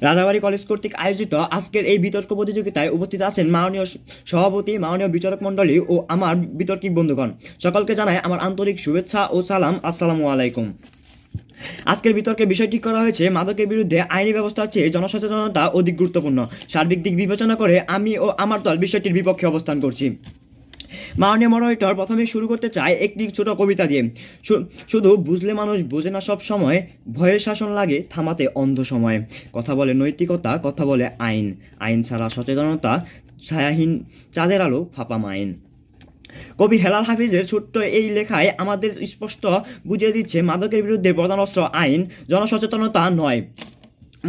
Rajabari college কর্তৃক আয়োজিত আজকের এই বিতর্ক প্রতিযোগিতায় উপস্থিত আছেন মাননীয় সভাপতি, মাননীয় বিচারক মণ্ডলী ও আমার বিতর্কিক বন্ধুগণ। সকলকে জানাই আমার আন্তরিক শুভেচ্ছা ও সালাম। আসসালামু আলাইকুম। আজকের বিতর্কের বিষয় ঠিক করা হয়েছে মাদকের বিরুদ্ধে আইনি ব্যবস্থার চেয়ে জনসচেতনতা অধিক গুরুত্বপূর্ণ। সার্বিক দিক বিবেচনা করে আমি ও আমার দল বিষয়টির বিপক্ষে অবস্থান করছি। মাননীয় মডারেটর, প্রথমে শুরু করতে চাই একটি ছোট কবিতা দিয়ে। শুধু বুঝলে মানুষ বোঝে না, সব সময় ভয়ের শাসন লাগে থামাতে অন্ধ সময়। কথা বলে নৈতিকতা, কথা বলে আইন, আইন ছাড়া সচেতনতা ছায়াহীন চাঁদের আলো ফাঁপা মাইন। কবি হেলাল হাফিজের ছোট্ট এই লেখায় আমাদের স্পষ্ট বুঝিয়ে দিচ্ছে মাদকের বিরুদ্ধে প্রধান অস্ত্র আইন, জনসচেতনতা নয়।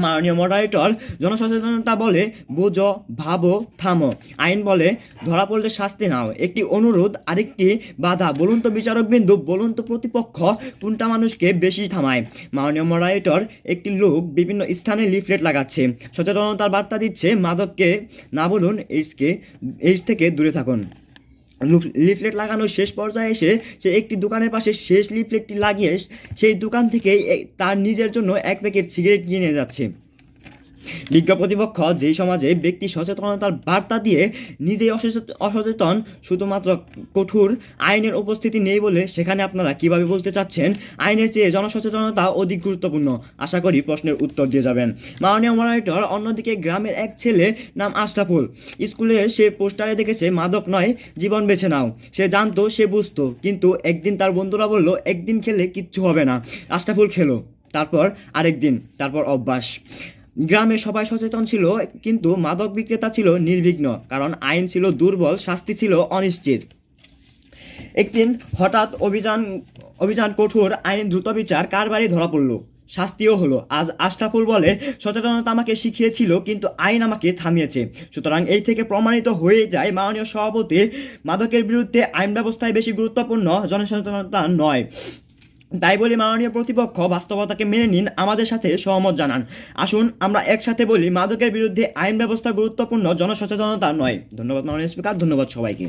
মাননীয় মডারেটর, জনসচেতনতা বলে বোঝো, ভাবো, থামো। আইন বলে ধরা পড়লে শাস্তি নাও। একটি অনুরোধ, আরেকটি বাধা। বলুন তো বিচারক বিন্দু, বলুন তো প্রতিপক্ষ, কোনটা মানুষকে বেশি থামায়? মাননীয় মডারেটর, একটি লোক বিভিন্ন স্থানে লিফলেট লাগাচ্ছে, সচেতনতার বার্তা দিচ্ছে মাদককে না বলুন, এইডস থেকে দূরে থাকুন। লিফলেট লাগানোর শেষ পর্যায়ে এসে সে একটি দোকানের পাশে শেষ লিফলেটটি লাগিয়ে সেই দোকান থেকেই তার নিজের জন্য এক প্যাকেট সিগারেট কিনে যাচ্ছে। বিজ্ঞ প্রতিপক্ষ যেই সমাজে ব্যক্তি সচেতনতার বার্তা দিয়ে নিজেই অসচেতন, শুধুমাত্র কঠোর আইনের উপস্থিতি নেই বলে, সেখানে আপনারা কিভাবে বলতে চাচ্ছেন আইনের চেয়ে জনসচেতনতা অধিক গুরুত্বপূর্ণ? আশা করি প্রশ্নের উত্তর দিয়ে যাবেন। মাননীয় মডারেটর, অন্যদিকে গ্রামের এক ছেলে নাম আশরাফুল, স্কুলে সে পোস্টারে দেখেছে মাদক নয়, জীবন বেছে নাও। সে জানতো, সে বুঝতো, কিন্তু একদিন তার বন্ধুরা বলল একদিন খেলে কিচ্ছু হবে না। আশরাফুল খেলো, তারপর আরেক দিন, তারপর অভ্যাস। গ্রামে সবাই সচেতন ছিল, কিন্তু মাদক বিক্রেতা ছিল নির্বিঘ্ন, কারণ আইন ছিল দুর্বল, শাস্তি ছিল অনিশ্চিত। একদিন হঠাৎ অভিযান কঠোর, আইন দ্রুত বিচার, কার বাড়ি ধরা পড়লো, শাস্তিও হলো। আজ আশরাফুল বলে সচেতনতা আমাকে শিখিয়েছিল, কিন্তু আইন আমাকে থামিয়েছে। সুতরাং এই থেকে প্রমাণিত হয়ে যায় মাননীয় সভাপতি, মাদকের বিরুদ্ধে আইন ব্যবস্থায় বেশি গুরুত্বপূর্ণ, জনসচেতনতা নয়। তাই বলি, মাননীয় প্রতিপক্ষ, বাস্তবতাকে মেনে নিন, আমাদের সাথে সহমত জানান। আসুন আমরা একসাথে বলি, মাদকের বিরুদ্ধে আইন ব্যবস্থা গুরুত্বপূর্ণ, জনসচেতনতা নয়। ধন্যবাদ মাননীয় স্পিকার, ধন্যবাদ সবাইকে।